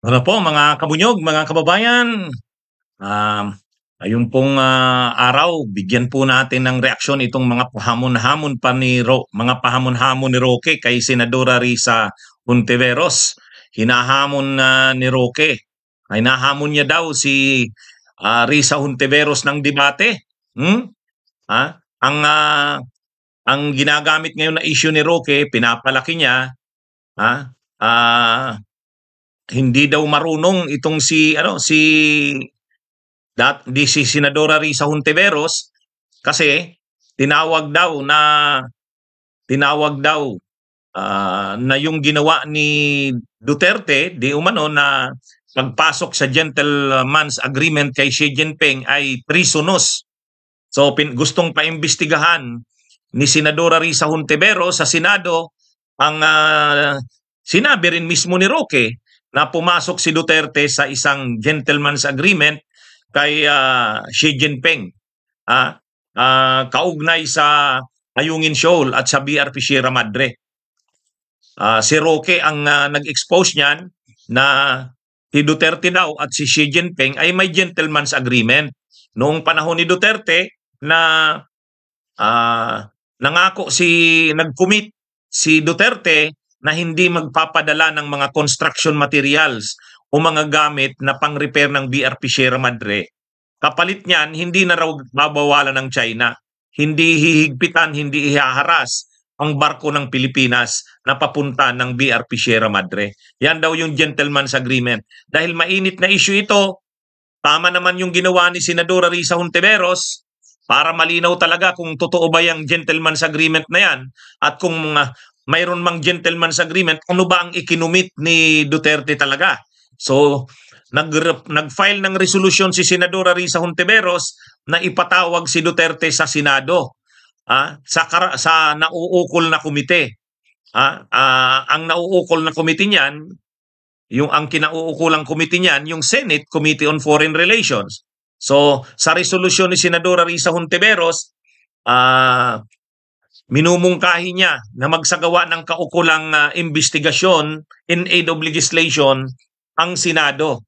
Ano po mga kabunyog, mga kababayan, um, ayun pong araw, bigyan po natin ng reaksyon itong mga pahamon-hamon pa mga pahamon-hamon ni Roque kay Senadora Risa Hontiveros. Hinahamon na ni Roque. Hinahamon niya daw si Risa Hontiveros ng debate. Hmm? Ha? Ang ah, ang ginagamit ngayon na issue ni Roque, pinapalaki niya, ha? Hindi daw marunong itong si Senadora Risa Hontiveros kasi tinawag daw na tinawag daw na yung ginawa ni Duterte di umano na pagpasok sa gentleman's agreement kay Xi Jinping ay treasonous. So gustong paimbestigahan ni Senadora Risa Hontiveros sa Senado ang sinabi rin mismo ni Roque na pumasok si Duterte sa isang gentleman's agreement kay Xi Jinping. Kaugnay sa Ayungin Shoal at sa BRP Sierra Madre. Si Roque ang nag-expose niyan na si Duterte daw at si Xi Jinping ay may gentleman's agreement. Noong panahon ni Duterte na nag-commit si Duterte na hindi magpapadala ng mga construction materials o mga gamit na pang-repair ng BRP Sierra Madre. Kapalit niyan, hindi na raw babawalan ng China. Hindi hihigpitan, hindi ihaharas ang barko ng Pilipinas na papunta ng BRP Sierra Madre. Yan daw yung gentleman's agreement. Dahil mainit na issue ito, tama naman yung ginawa ni Senadora Risa Hontiveros para malinaw talaga kung totoo ba yung gentleman's agreement na yan at kung mayroon mang gentleman's agreement, ano ba ang ikinumit ni Duterte talaga. So, nag-file ng resolusyon si Senadora Risa Hontiveros na ipatawag si Duterte sa Senado sa nauukol na komite. Ang nauukol na komite niyan, ang kinauukulang komite niyan, yung Senate Committee on Foreign Relations. So, sa resolusyon ni Senadora Risa Hontiveros, minumungkahi niya na magsagawa ng kaukulang investigasyon in aid of legislation ang Senado.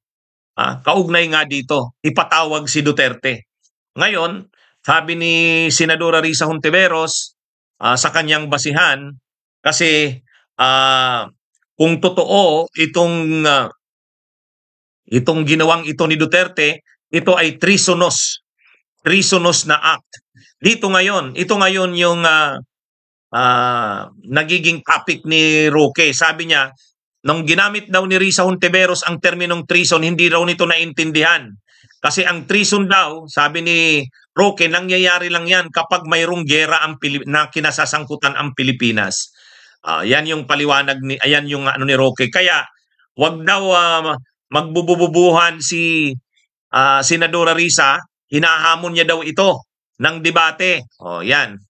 Kaugnay nga dito, ipatawag si Duterte. Ngayon, sabi ni Senadora Risa Hontiveros sa kanyang basihan, kasi kung totoo itong ginawang ito ni Duterte, ito ay treasonous na act. Ito ngayon yung nagiging topic ni Roque. Sabi niya, nung ginamit daw ni Risa Hontiveros ang terminong treason, hindi raw nito naintindihan. Kasi ang treason daw, sabi ni Roque, nangyayari lang yan kapag mayroong gera na kinasasangkutan ang Pilipinas. Yan yung paliwanag ayan yung ni Roque. Kaya wag daw magbububuhan si Senadora Risa, hinahamon niya daw ito ng debate. Yan.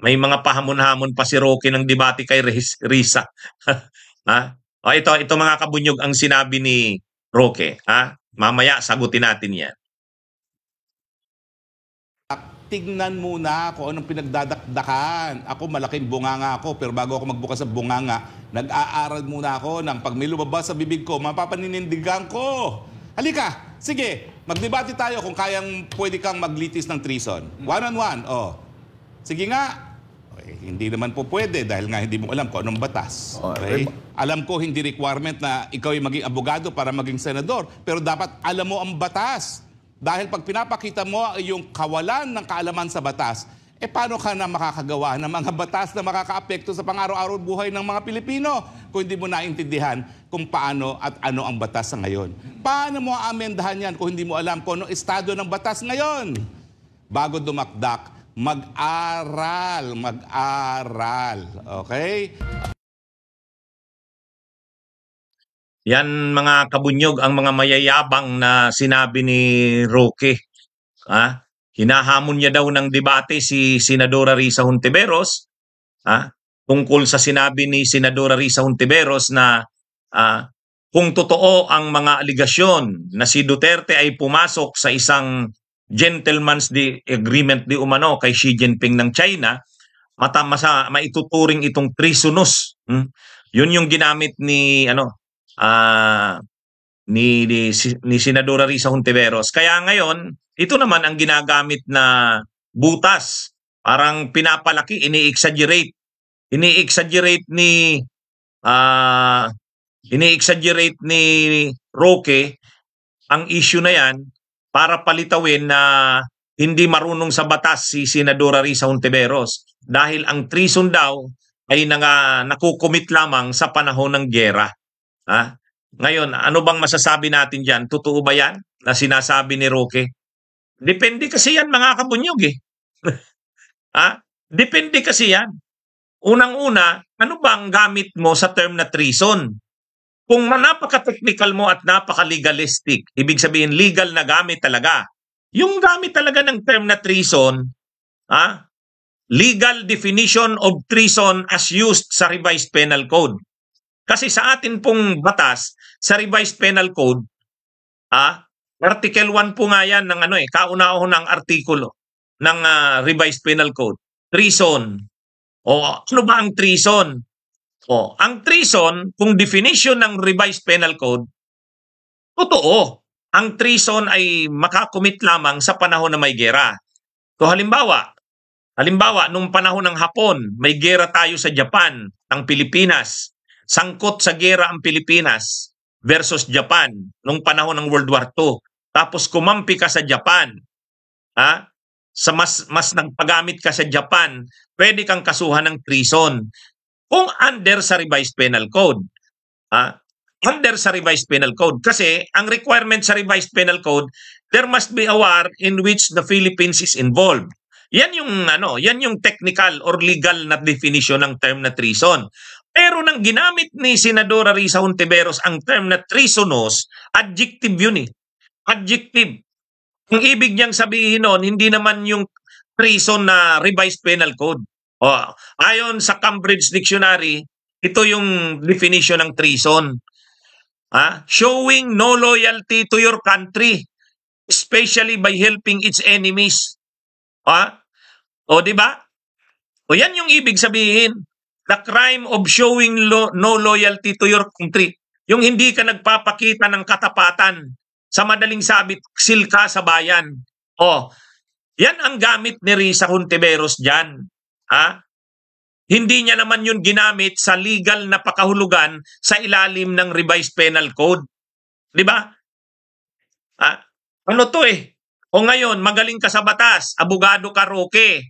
May mga pahamon-hamon pa si Roque ng debate kay Risa. Ito mga kabunyog ang sinabi ni Roque. Mamaya sagutin natin yan. Tignan muna kung anong pinagdadakdakan. Ako malaking bunganga ako, pero bago ako magbukas sa bunganga, nag-aaral muna ako ng pag may lumabas sa bibig ko, mapapaninindigan ko. Halika, sige, magdebate tayo kung pwede kang maglitis ng treason. One-on-one, Sige nga. Hindi naman po pwede dahil nga hindi mo alam kung anong batas. Okay? Alam ko hindi requirement na ikaw ay maging abogado para maging senador, pero dapat alam mo ang batas. Dahil pag pinapakita mo yung kawalan ng kaalaman sa batas, paano ka na makakagawa ng mga batas na makakaapekto sa pang-araw-araw buhay ng mga Pilipino kung hindi mo naintindihan kung paano at ano ang batas sa ngayon? Paano mo amendahan yan kung hindi mo alam kung anong estado ng batas ngayon? Bago dumakdak, mag-aral. Okay? Yan mga kabunyog ang mga mayayabang na sinabi ni Roque. Hinahamon niya daw ng debate si Senadora Risa Hontiveros tungkol sa sinabi ni Senadora Risa Hontiveros na kung totoo ang mga aligasyon na si Duterte ay pumasok sa isang gentleman's agreement di umano kay Xi Jinping ng China, maituturing itong treasonous. Yun yung ginamit ni ni Senadora Risa Hontiveros. Kaya ngayon, ito naman ang ginagamit na butas. Parang pinapalaki, ini-exaggerate. Ini-exaggerate ni ah ini-exaggerate ni Roque ang issue na yan para palitawin na hindi marunong sa batas si Senadora Risa Hontiveros dahil ang treason daw ay nakukumit lamang sa panahon ng gyera. Ha? Ngayon, ano bang masasabi natin dyan? Totoo ba yan na sinasabi ni Roque? Depende kasi yan mga kabunyog eh. Ha? Depende kasi yan. Unang-una, ano ba ang gamit mo sa term na treason? Kung napaka-technical mo at napaka-legalistic, ibig sabihin legal na gamit talaga. Yung gamit talaga ng term na treason, legal definition of treason as used sa Revised Penal Code. Kasi sa atin pong batas, sa Revised Penal Code, Article 1 po nga yan ng kauna-unang artikulo ng Revised Penal Code. Treason. O ano ba ang treason? Ang treason, kung definition ng Revised Penal Code, totoo. Ang treason ay makakumit lamang sa panahon na may gera. So halimbawa, nung panahon ng Hapon, may gera tayo sa Japan, ang Pilipinas. Sangkot sa gera ang Pilipinas versus Japan nung panahon ng World War II. Tapos kumampi ka sa Japan. Sa mas nagpagamit ka sa Japan, pwede kang kasuhan ng treason. Kung under sa Revised Penal Code. Under sa Revised Penal Code. Kasi ang requirement sa Revised Penal Code, there must be a war in which the Philippines is involved. Yan yung technical or legal na definition ng term na treason. Pero nang ginamit ni Senadora Risa Hontiveros ang term na treasonous, adjective yun eh. Adjective. Ang ibig niyang sabihin noon, hindi naman yung treason na Revised Penal Code. Ayon sa Cambridge Dictionary, ito yung definition ng treason. Showing no loyalty to your country, especially by helping its enemies. Di ba? Yan yung ibig sabihin. The crime of showing no loyalty to your country. Yung hindi ka nagpapakita ng katapatan. Sa madaling sabit, ksil ka sa bayan. Yan ang gamit ni Risa Hontiveros dyan. Hindi niya naman yun ginamit sa legal na pakahulugan sa ilalim ng Revised Penal Code. Di ba? Ano to eh? Ngayon, magaling ka sa batas, abogado ka, Roque.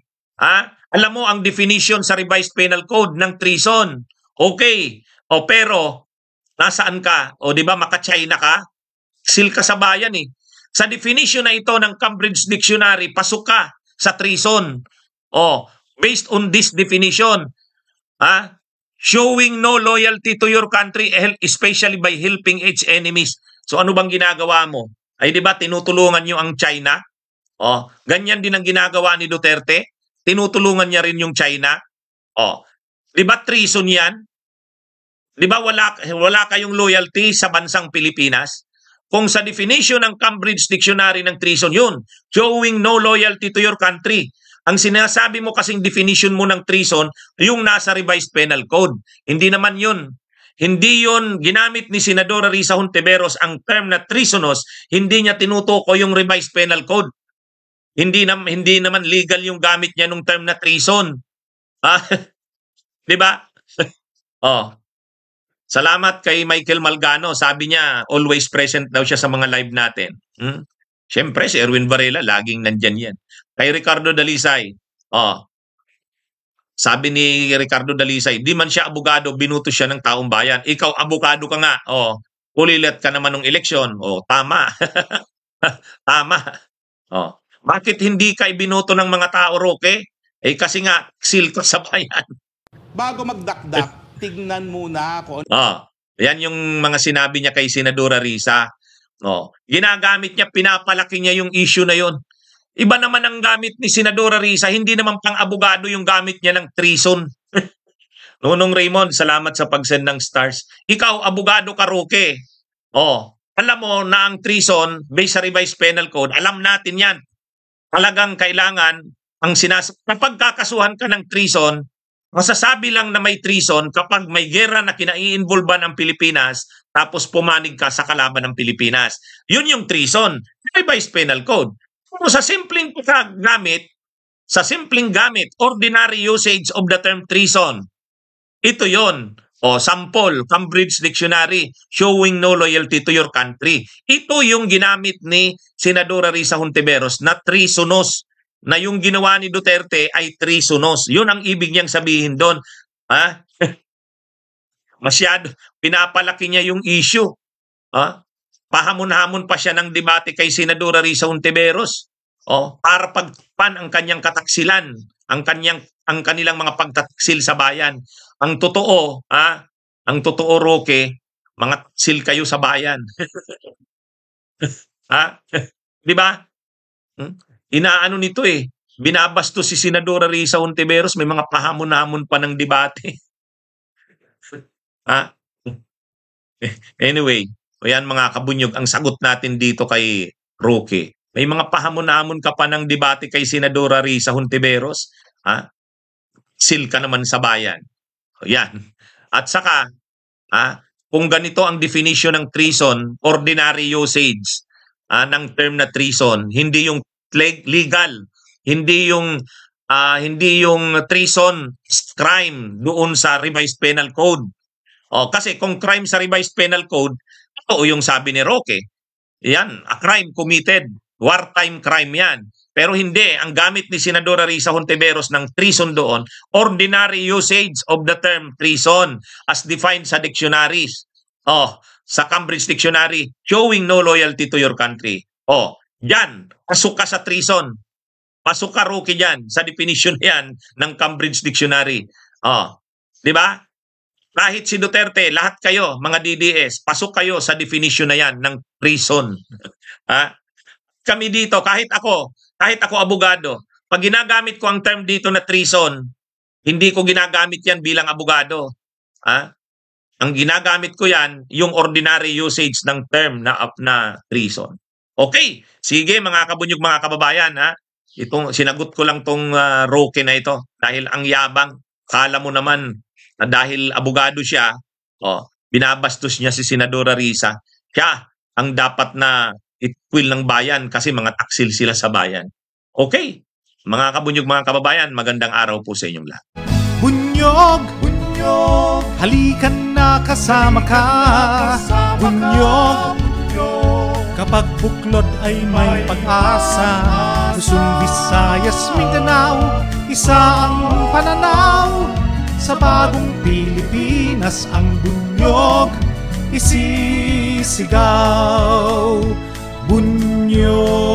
Alam mo ang definition sa Revised Penal Code ng treason. Okay. Pero, nasaan ka? Di ba, maka-China ka? Ksil ka sa bayan eh. Sa definition na ito ng Cambridge Dictionary, pasok ka sa treason. Based on this definition, showing no loyalty to your country, especially by helping its enemies. So ano bang ginagawa mo? Ay di ba tinutulungan nyo ang China? Ganyan din ang ginagawa ni Duterte. Tinutulungan niya rin yung China. Di ba treason yan? Di ba wala kayong loyalty sa bansang Pilipinas? Kung sa definition ng Cambridge Dictionary ng treason yun, showing no loyalty to your country. Ang sinasabi mo kasing definition mo ng treason, yung nasa Revised Penal Code. Hindi naman yun. Hindi yun ginamit ni Senadora Risa Hontiveros ang term na treasonous, hindi niya tinutukoy yung Revised Penal Code. Hindi naman legal yung gamit niya ng term na treason. Di ba? Salamat kay Michael Malgano. Sabi niya, always present daw siya sa mga live natin. Siyempre, si Erwin Varela, laging nandyan yan. Kay Ricardo Dalisay, sabi ni Ricardo Dalisay, di man siya abogado, binuto siya ng taong bayan. Ikaw, abogado ka nga. Ulilat ka naman ng eleksyon. Tama. Tama. Bakit hindi ka ibinuto ng mga tao, Roque? Kasi nga, ksil ka sa bayan. Bago magdakdak, tignan muna kung yan yung mga sinabi niya kay Senadora Risa. Ginagamit niya, pinapalaki niya yung issue na yon. Iba naman ang gamit ni Senadora Risa, hindi naman pang-abogado yung gamit niya ng treason. Nunong Raymond, salamat sa pag-send ng stars. Ikaw, abogado ka, Roque. Alam mo na ang treason, based sa Revised Penal Code, alam natin yan. Talagang kailangan, kapag kakasuhan ka ng treason, masasabi lang na may treason kapag may gera na kinai-involvean ang Pilipinas, tapos pumanig ka sa kalaban ng Pilipinas. Yun yung treason. Revised Penal Code. Pero sa simpleng gamit, ordinary usage of the term treason, ito yon. O, sample, Cambridge Dictionary, showing no loyalty to your country. Ito yung ginamit ni Senadora Risa Hontiveros na treasonous, na yung ginawa ni Duterte ay treasonous. Yun ang ibig niyang sabihin doon. Ha? Masyado, pinapalaki niya yung issue. Ha? Pahamon-hamon pa siya ng debate kay Senadora Risa Hontiveros. Para pagpan ang kanyang kataksilan, ang kanilang mga pagtataksil sa bayan. Ang totoo, Roque, mga taksil kayo sa bayan. Di ba? Inaano nito binabastos si Senadora Risa Hontiveros, may mga pahamon-hamon pa ng debate. Anyway, ayan mga kabunyog, ang sagot natin dito kay Roque. May mga pahamon-hamon ka pa ng debate kay Senadora Risa Hontiveros. Sil ka naman sa bayan. Yan. At saka, kung ganito ang definition ng treason, ordinary usage ng term na treason, hindi yung legal, hindi yung treason crime doon sa Revised Penal Code. Kasi kung crime sa Revised Penal Code, ito yung sabi ni Roque. Yan, a crime committed, wartime crime yan. Pero hindi, ang gamit ni Senadora Risa Hontiveros ng treason doon, ordinary usage of the term treason as defined sa dictionaries. Sa Cambridge Dictionary, showing no loyalty to your country. Diyan, pasok ka sa treason. Pasok ka, Roque, diyan sa definition yan ng Cambridge Dictionary. Di ba? Kahit si Duterte, lahat kayo, mga DDS, pasok kayo sa definition na yan ng treason. Kami dito, kahit ako abogado, pag ginagamit ko ang term dito na treason, hindi ko ginagamit yan bilang abogado. Ang ginagamit ko yan, yung ordinary usage ng term na treason. Okay, sige mga kabunyog, mga kababayan, sinagot ko lang tong Roque na ito dahil ang yabang, kala mo naman na dahil abogado siya, binabastos niya si Senadora Risa. Siya ang dapat na itwil ng bayan kasi mga taksil sila sa bayan. Okay, mga kabunyog, mga kababayan, magandang araw po sa inyong lahat. Bunyog, bunyog, halikan na kasama ka. Bunyog, kapag buklod ay may pag-asa. Luzon, Visayas, Mindanao, isa ang pananaw. Sa bagong Pilipinas ang bunyog isisigaw. Bunyog.